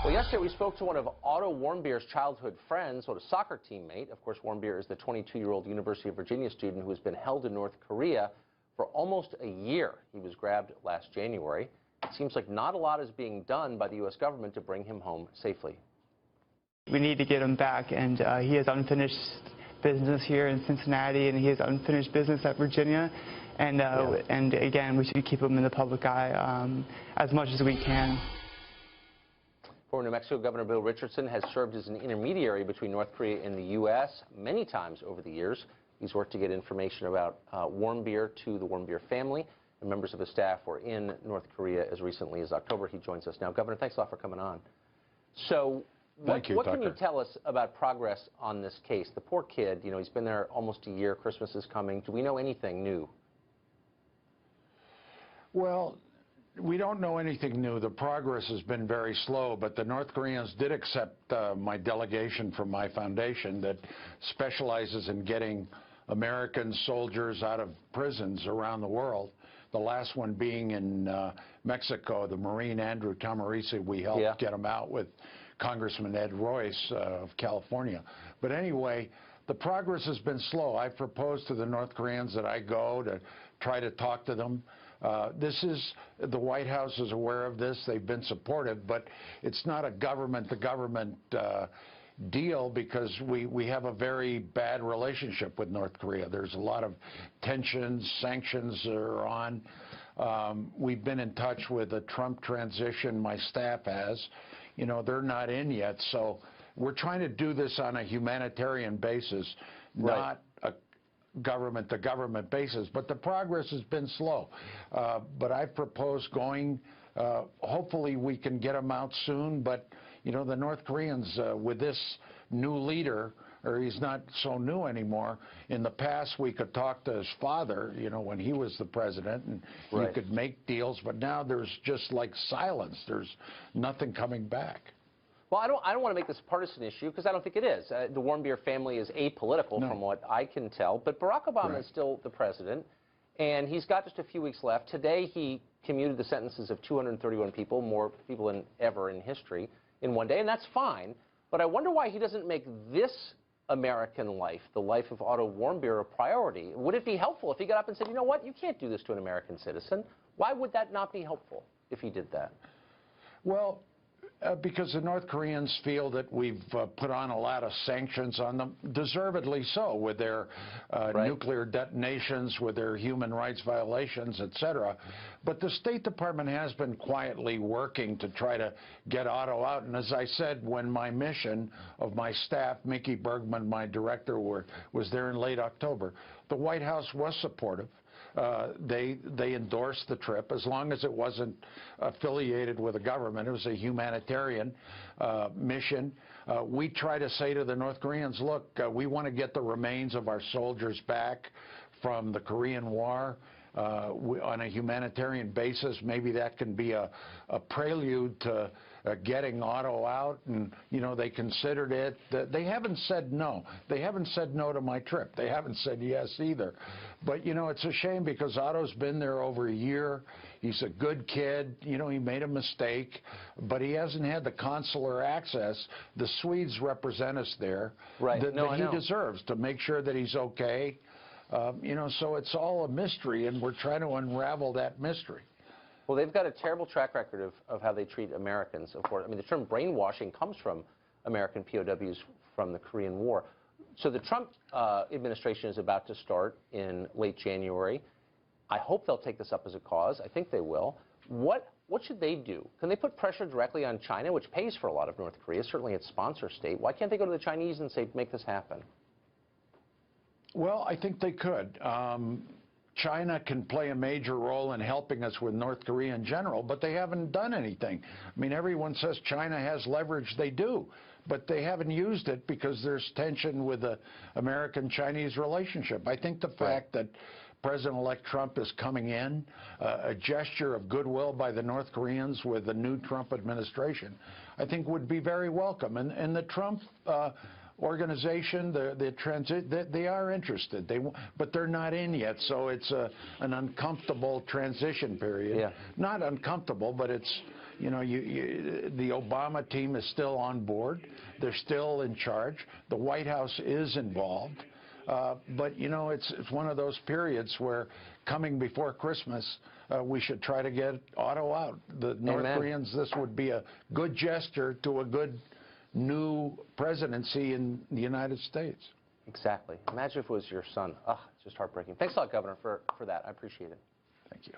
Well, yesterday we spoke to one of Otto Warmbier's childhood friends, a soccer teammate. Of course, Warmbier is the 22-year-old University of Virginia student who has been held in North Korea for almost a year. He was grabbed last January. It seems like not a lot is being done by the U.S. government to bring him home safely. We need to get him back, and he has unfinished business here in Cincinnati, and he has unfinished business at Virginia. And again, we should keep him in the public eye as much as we can. Former New Mexico Governor Bill Richardson has served as an intermediary between North Korea and the U.S. many times over the years. He's worked to get information about Warmbier to the Warmbier family, and members of his staff were in North Korea as recently as October. He joins us now. Governor, thanks a lot for coming on. So what can you tell us about progress on this case? The poor kid, he's been there almost a year. Christmas is coming. Do we know anything new? Well, we don't know anything new. The progress has been very slow, but the North Koreans did accept my delegation from my foundation that specializes in getting American soldiers out of prisons around the world. The last one being in Mexico, the Marine Andrew Tamarisi. We helped get him out with Congressman Ed Royce of California. But anyway, the progress has been slow. I proposed to the North Koreans that I go to try to talk to them. The White House is aware of this. They've been supportive, but it's not a government-to-government deal because we have a very bad relationship with North Korea. There's a lot of tensions, sanctions are on. We've been in touch with the Trump transition. My staff has. They're not in yet, so we're trying to do this on a humanitarian basis, not a government-to-government basis, but the progress has been slow. But I've proposed going. Hopefully we can get them out soon, but the North Koreans, with this new leader, or he's not so new anymore. In the past, we could talk to his father, when he was the president, and you could make deals, but now there's just like silence. There's nothing coming back. Well, I don't want to make this a partisan issue because I don't think it is. The Warmbier family is apolitical from what I can tell, but Barack Obama is still the president, and he's got just a few weeks left. Today, he commuted the sentences of 231 people, more people than ever in history, in one day, and that's fine. But I wonder why he doesn't make this American life, the life of Otto Warmbier, a priority. Would it be helpful if he got up and said, you know what, you can't do this to an American citizen? Why would that not be helpful if he did that? Well, because the North Koreans feel that we've put on a lot of sanctions on them, deservedly so, with their nuclear detonations, with their human rights violations, etc. But the State Department has been quietly working to try to get Otto out. And as I said, when my mission of my staff, Mickey Bergman, my director, was there in late October, the White House was supportive. They endorsed the trip as long as it wasn't affiliated with the government. It was a humanitarian mission. We try to say to the North Koreans, look, we want to get the remains of our soldiers back from the Korean War on a humanitarian basis. Maybe that can be a prelude to getting Otto out, and they considered it. They haven't said no. They haven't said no to my trip. They haven't said yes either. But it's a shame because Otto's been there over a year. He's a good kid. He made a mistake, but he hasn't had the consular access. The Swedes represent us there that he deserves to make sure that he's okay. So it's all a mystery, and we're trying to unravel that mystery. Well, they've got a terrible track record of how they treat Americans. Of course, I mean, the term brainwashing comes from American POWs from the Korean War. So the Trump administration is about to start in late January. I hope they'll take this up as a cause. I think they will. What should they do? Can they put pressure directly on China, which pays for a lot of North Korea, certainly its sponsor state? Why can't they go to the Chinese and say, make this happen? Well, I think they could. China can play a major role in helping us with North Korea in general, but they haven't done anything. I mean, everyone says China has leverage. They do, but they haven't used it because there's tension with the American-Chinese relationship. I think the fact that President-elect Trump is coming in, a gesture of goodwill by the North Koreans with the new Trump administration, I think would be very welcome. And the Trump organization, the transit, they are interested, but they're not in yet, so it's an uncomfortable transition period. Not uncomfortable, but it's You know, the Obama team is still on board. They're still in charge. The White House is involved. But, you know, it's one of those periods where coming before Christmas, we should try to get Otto out. The North Koreans, this would be a good gesture to a good new presidency in the United States. Exactly. Imagine if it was your son. Oh, it's just heartbreaking. Thanks a lot, Governor, for that. I appreciate it. Thank you.